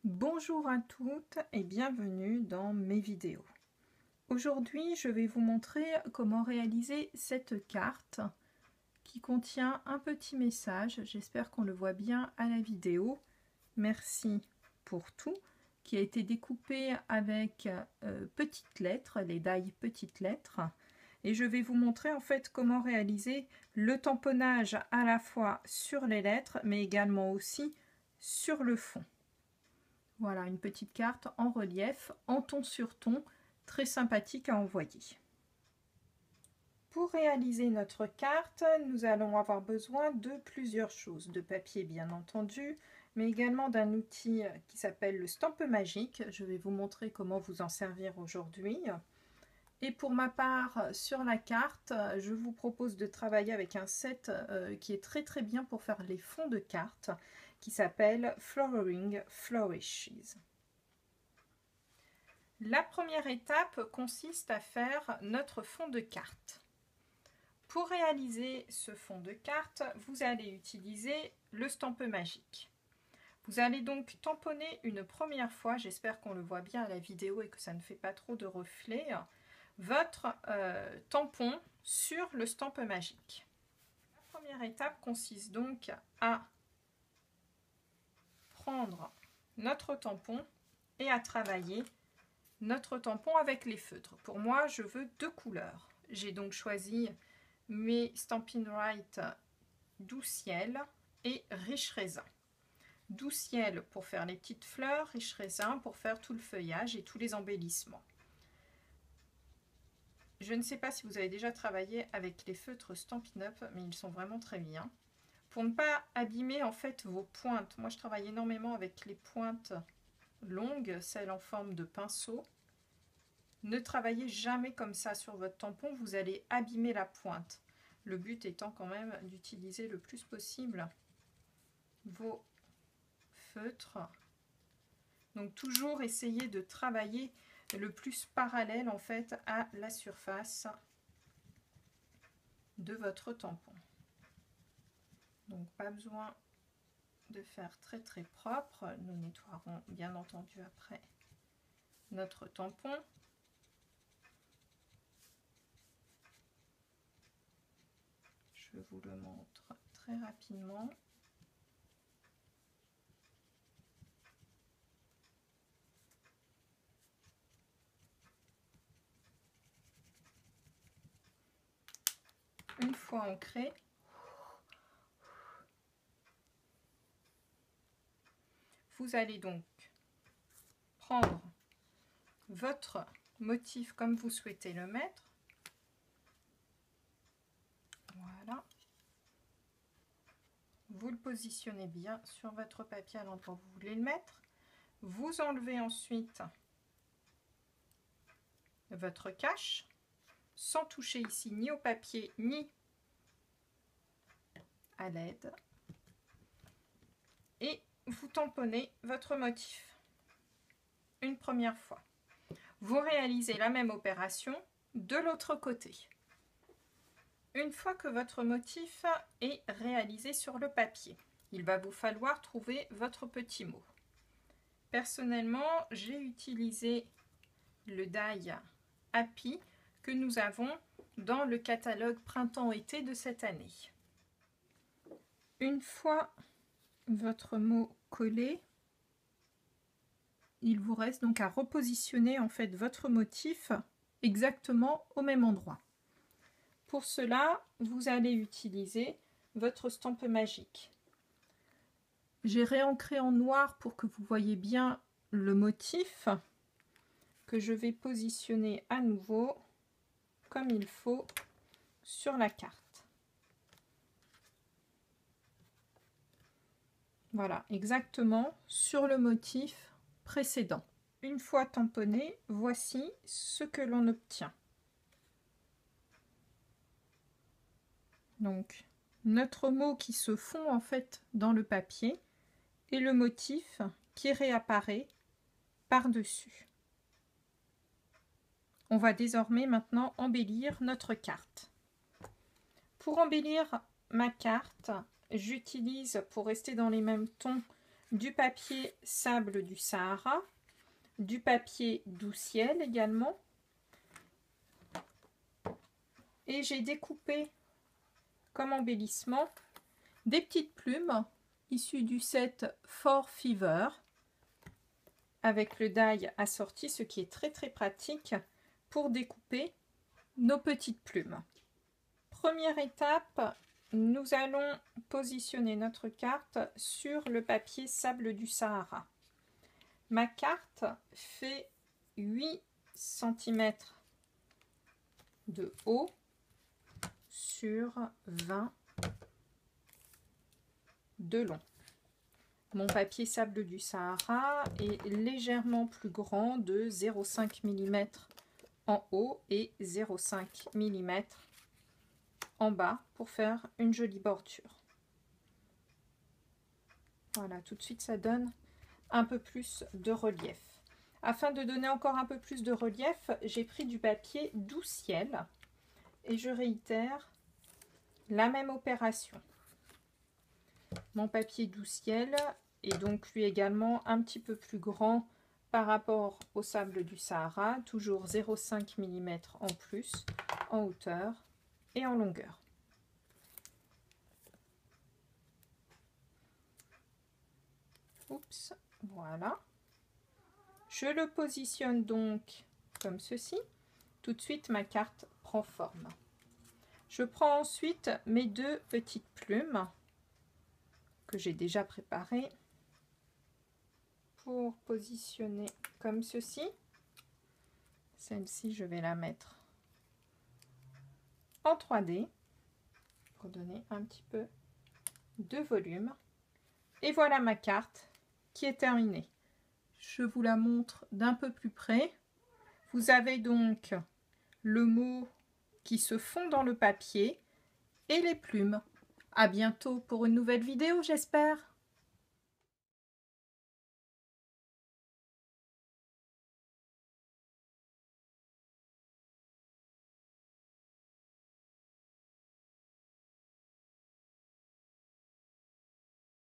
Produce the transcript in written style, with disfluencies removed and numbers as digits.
Bonjour à toutes et bienvenue dans mes vidéos. Aujourd'hui, je vais vous montrer comment réaliser cette carte qui contient un petit message. J'espère qu'on le voit bien à la vidéo. Merci pour tout, qui a été découpé avec petites lettres, les die petites lettres. Et je vais vous montrer en fait comment réaliser le tamponnage à la fois sur les lettres, mais également aussi sur le fond. Voilà, une petite carte en relief, en ton sur ton, très sympathique à envoyer. Pour réaliser notre carte, nous allons avoir besoin de plusieurs choses. De papier, bien entendu, mais également d'un outil qui s'appelle le Stampe Magique. Je vais vous montrer comment vous en servir aujourd'hui. Et pour ma part, sur la carte, je vous propose de travailler avec un set qui est très bien pour faire les fonds de carte, qui s'appelle Flowering Flourishes. La première étape consiste à faire notre fond de carte. Pour réaliser ce fond de carte, vous allez utiliser le Stampe Magique. Vous allez donc tamponner une première fois, j'espère qu'on le voit bien à la vidéo et que ça ne fait pas trop de reflets, votre tampon sur le Stampe Magique. La première étape consiste donc à prendre notre tampon et à travailler notre tampon avec les feutres. Pour moi, je veux deux couleurs. J'ai donc choisi mes Stampin' Right Doux Ciel et Riche Raisin. Doux Ciel pour faire les petites fleurs, Riche Raisin pour faire tout le feuillage et tous les embellissements. Je ne sais pas si vous avez déjà travaillé avec les feutres Stampin' Up, mais ils sont vraiment très bien. Pour ne pas abîmer en fait vos pointes, moi je travaille énormément avec les pointes longues, celles en forme de pinceau. Ne travaillez jamais comme ça sur votre tampon, vous allez abîmer la pointe. Le but étant quand même d'utiliser le plus possible vos feutres. Donc toujours essayer de travailler le plus parallèle en fait à la surface de votre tampon. Donc pas besoin de faire très propre. Nous nettoierons bien entendu après notre tampon. Je vous le montre très rapidement. Une fois ancré, vous allez donc prendre votre motif comme vous souhaitez le mettre. Voilà. Vous le positionnez bien sur votre papier à l'endroit où vous voulez le mettre. Vous enlevez ensuite votre cache sans toucher ici ni au papier ni à l'aide. Et vous tamponnez votre motif une première fois. Vous réalisez la même opération de l'autre côté. Une fois que votre motif est réalisé sur le papier, il va vous falloir trouver votre petit mot. Personnellement, j'ai utilisé le die Happy que nous avons dans le catalogue printemps-été de cette année. Une fois votre mot collé, il vous reste donc à repositionner en fait votre motif exactement au même endroit. Pour cela, vous allez utiliser votre Stampe Magique. J'ai réancré en noir pour que vous voyez bien le motif que je vais positionner à nouveau comme il faut sur la carte. Voilà, exactement sur le motif précédent. Une fois tamponné, voici ce que l'on obtient. Donc, notre mot qui se fond en fait dans le papier et le motif qui réapparaît par-dessus. On va désormais maintenant embellir notre carte. Pour embellir ma carte, j'utilise, pour rester dans les mêmes tons, du papier sable du Sahara, du papier doux ciel également. Et j'ai découpé comme embellissement des petites plumes issues du set For Fever avec le die assorti, ce qui est très pratique pour découper nos petites plumes. Première étape, nous allons positionner notre carte sur le papier sable du Sahara. Ma carte fait 8 cm de haut sur 20 de long. Mon papier sable du Sahara est légèrement plus grand de 0,5 mm en haut et 0,5 mm en bas pour faire une jolie bordure. Voilà, tout de suite ça donne un peu plus de relief. Afin de donner encore un peu plus de relief, j'ai pris du papier doux ciel et je réitère la même opération. Mon papier doux ciel est donc lui également un petit peu plus grand par rapport au sable du Sahara, toujours 0,5 mm en plus en hauteur et en longueur. Oups, voilà. Je le positionne donc comme ceci. Tout de suite, ma carte prend forme. Je prends ensuite mes deux petites plumes que j'ai déjà préparées pour positionner comme ceci. Celle-ci, je vais la mettre en 3D pour donner un petit peu de volume. Et voilà ma carte qui est terminée. Je vous la montre d'un peu plus près. Vous avez donc le mot qui se fond dans le papier et les plumes. À bientôt pour une nouvelle vidéo, j'espère.